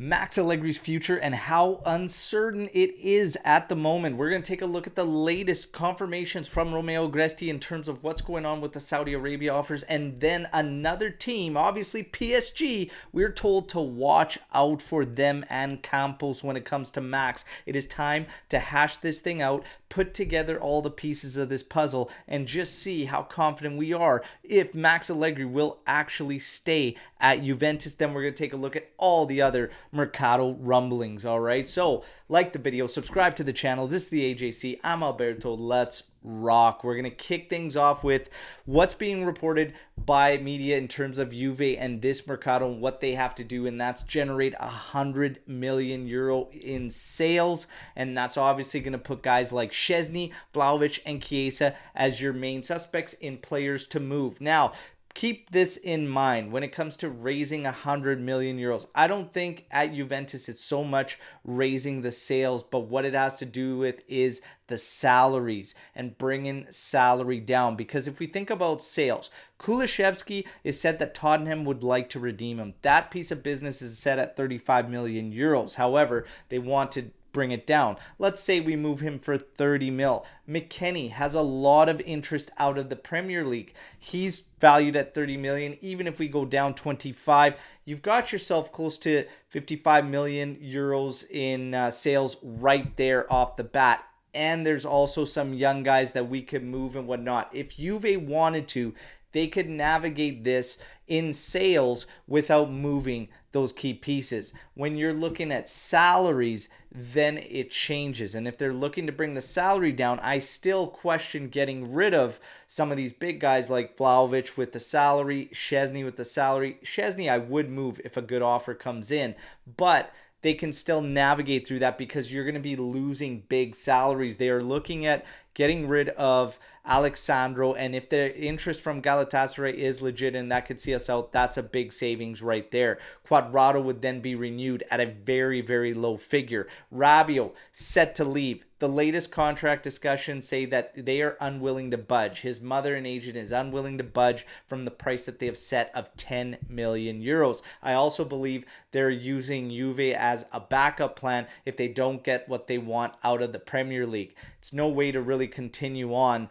Max Allegri's future and how uncertain it is at the moment. We're going to take a look at the latest confirmations from Romeo Gresti in terms of what's going on with the Saudi Arabia offers. And then another team, obviously PSG, we're told to watch out for them and Campos when it comes to Max. It is time to hash this thing out, put together all the pieces of this puzzle, and just see how confident we are if Max Allegri will actually stay at Juventus. Then we're going to take a look at all the other mercato rumblings. All right, so like the video, subscribe to the channel. This is the AJC. I'm Alberto. Let's rock. We're gonna kick things off with what's being reported by media in terms of Juve and this mercato and what they have to do, and that's generate €100 million in sales. And that's obviously going to put guys like Szczesny, Vlahovic, and Chiesa as your main suspects in players to move. Now, keep this in mind when it comes to raising €100 million. I don't think at Juventus it's so much raising the sales, but what it has to do with is the salaries and bringing salary down. Because if we think about sales, Kulusevski is said that Tottenham would like to redeem him. That piece of business is set at €35 million. However, they want to bring it down. Let's say we move him for 30 mil. McKennie has a lot of interest out of the Premier League. He's valued at 30 million. Even if we go down 25, you've got yourself close to 55 million euros in sales right there off the bat. And there's also some young guys that we could move and whatnot. If Juve wanted to, they could navigate this in sales without moving those key pieces. When you're looking at salaries, then it changes. And if they're looking to bring the salary down, I still question getting rid of some of these big guys like Vlahovic with the salary, Szczesny with the salary. Szczesny I would move if a good offer comes in, but they can still navigate through that because you're going to be losing big salaries. They are looking at getting rid of Alexandro, and if their interest from Galatasaray is legit and that could see us out, that's a big savings right there. Quadrado would then be renewed at a very, very low figure. Rabiot set to leave. The latest contract discussions say that they are unwilling to budge. His mother and agent is unwilling to budge from the price that they have set of €10 million. I also believe they're using Juve as a backup plan if they don't get what they want out of the Premier League. It's no way to really continue on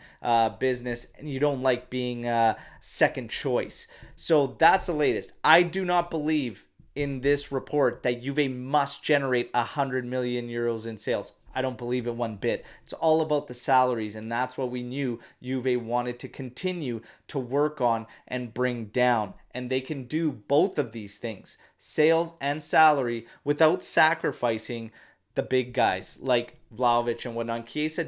business, and you don't like being second choice. So that's the latest. I do not believe in this report that Juve must generate €100 million in sales. I don't believe it one bit. It's all about the salaries, and that's what we knew Juve wanted to continue to work on and bring down. And they can do both of these things, sales and salary, without sacrificing the big guys like Vlahovic and whatnot. Chiesa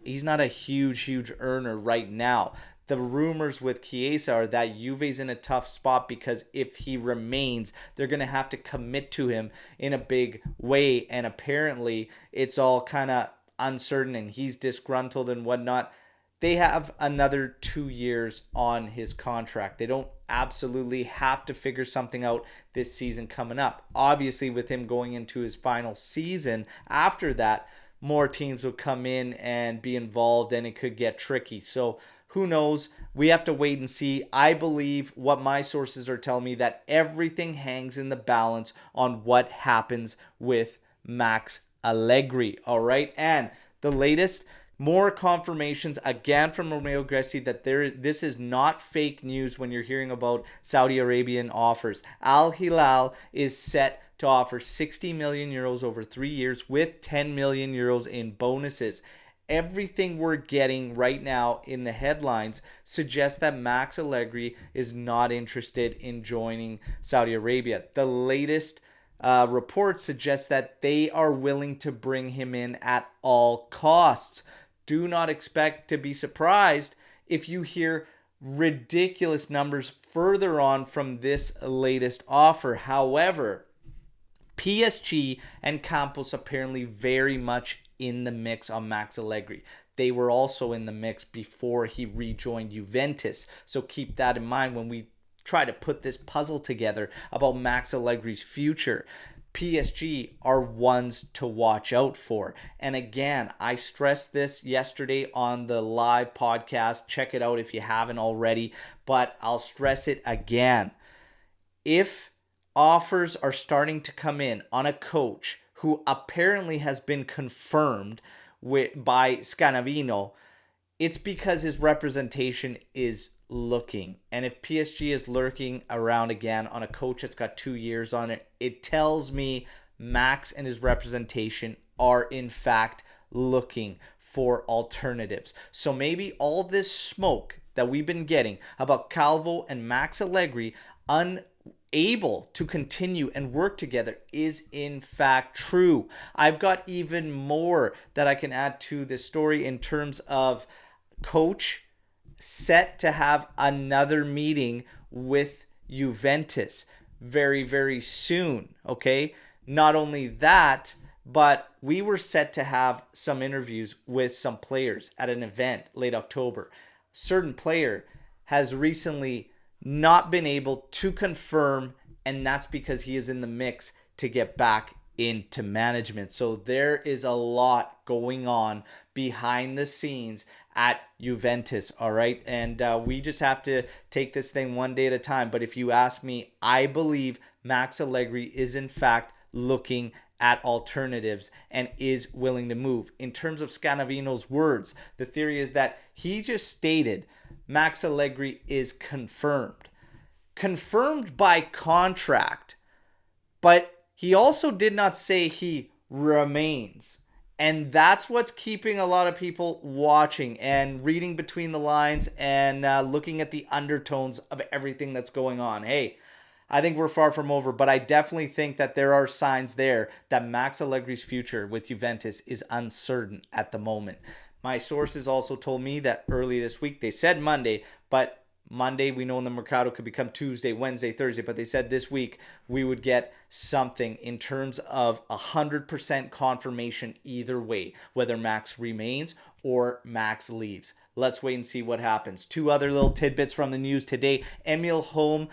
he's not a huge earner right now. The rumors with Chiesa are that Juve's in a tough spot because if he remains, they're going to have to commit to him in a big way. And apparently it's all kind of uncertain and he's disgruntled and whatnot. They have another 2 years on his contract. They don't absolutely have to figure something out this season coming up. Obviously, with him going into his final season, after that, more teams will come in and be involved and it could get tricky. So who knows? We have to wait and see. I believe what my sources are telling me that everything hangs in the balance on what happens with Max Allegri. All right. And the latest, more confirmations again from Romeo Gresti that this is not fake news when you're hearing about Saudi Arabian offers. Al Hilal is set to offer €60 million over 3 years with €10 million in bonuses. Everything we're getting right now in the headlines suggests that Max Allegri is not interested in joining Saudi Arabia. The latest reports suggest that they are willing to bring him in at all costs. Do not expect to be surprised if you hear ridiculous numbers further on from this latest offer. However, PSG and Campos apparently very much in the mix on Max Allegri. They were also in the mix before he rejoined Juventus. So keep that in mind when we try to put this puzzle together about Max Allegri's future. PSG are ones to watch out for. And again, I stressed this yesterday on the live podcast. Check it out if you haven't already, but I'll stress it again. If offers are starting to come in on a coach who apparently has been confirmed by Scanavino, it's because his representation is looking. And if PSG is lurking around again on a coach that's got 2 years on it, it tells me Max and his representation are in fact looking for alternatives. So maybe all this smoke that we've been getting about Calvo and Max Allegri unable to continue and work together is in fact true. I've got even more that I can add to this story in terms of coach set to have another meeting with Juventus very, very soon. Okay. Not only that, but we were set to have some interviews with some players at an event late October. Certain player has recently not been able to confirm, and that's because he is in the mix to get back into management. So there is a lot going on behind the scenes at Juventus, all right? And we just have to take this thing one day at a time. But if you ask me, I believe Max Allegri is in fact looking at alternatives and is willing to move. In terms of Scanavino's words, the theory is that he just stated Max Allegri is confirmed. Confirmed by contract, but he also did not say he remains. And that's what's keeping a lot of people watching and reading between the lines and looking at the undertones of everything that's going on. Hey, I think we're far from over, but I definitely think that there are signs there that Max Allegri's future with Juventus is uncertain at the moment. My sources also told me that early this week, they said Monday, but Monday, we know in the mercato could become Tuesday, Wednesday, Thursday, but they said this week we would get something in terms of 100% confirmation either way, whether Max remains or Max leaves. Let's wait and see what happens. Two other little tidbits from the news today. Emil Holm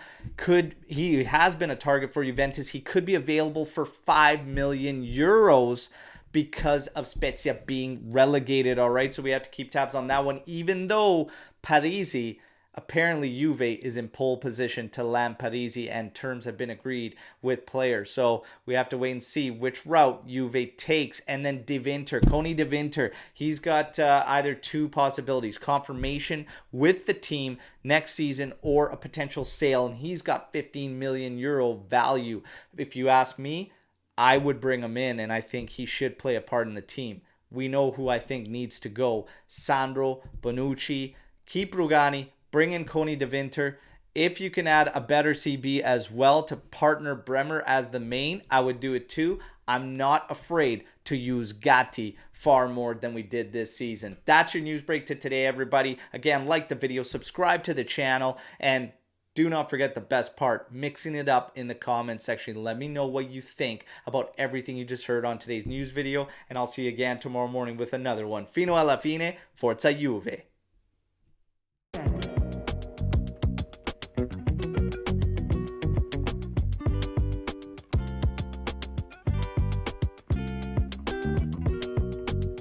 he has been a target for Juventus. He could be available for 5 million euros because of Spezia being relegated, all right? So we have to keep tabs on that one, even though Parisi, apparently Juve is in pole position to land Parisi and terms have been agreed with players. So we have to wait and see which route Juve takes. And then Koni De Winter, he's got either two possibilities: confirmation with the team next season or a potential sale. And he's got 15 million euro value. If you ask me, I would bring him in, and I think he should play a part in the team. We know who I think needs to go: Sandro, Bonucci, keep Rugani, bring in Koni De Winter. If you can add a better CB as well to partner Bremer as the main, I would do it too. I'm not afraid to use Gatti far more than we did this season. That's your news break to today, everybody. Again, like the video, subscribe to the channel, and do not forget the best part, mixing it up in the comment section. Let me know what you think about everything you just heard on today's news video, and I'll see you again tomorrow morning with another one. Fino alla fine, Forza Juve.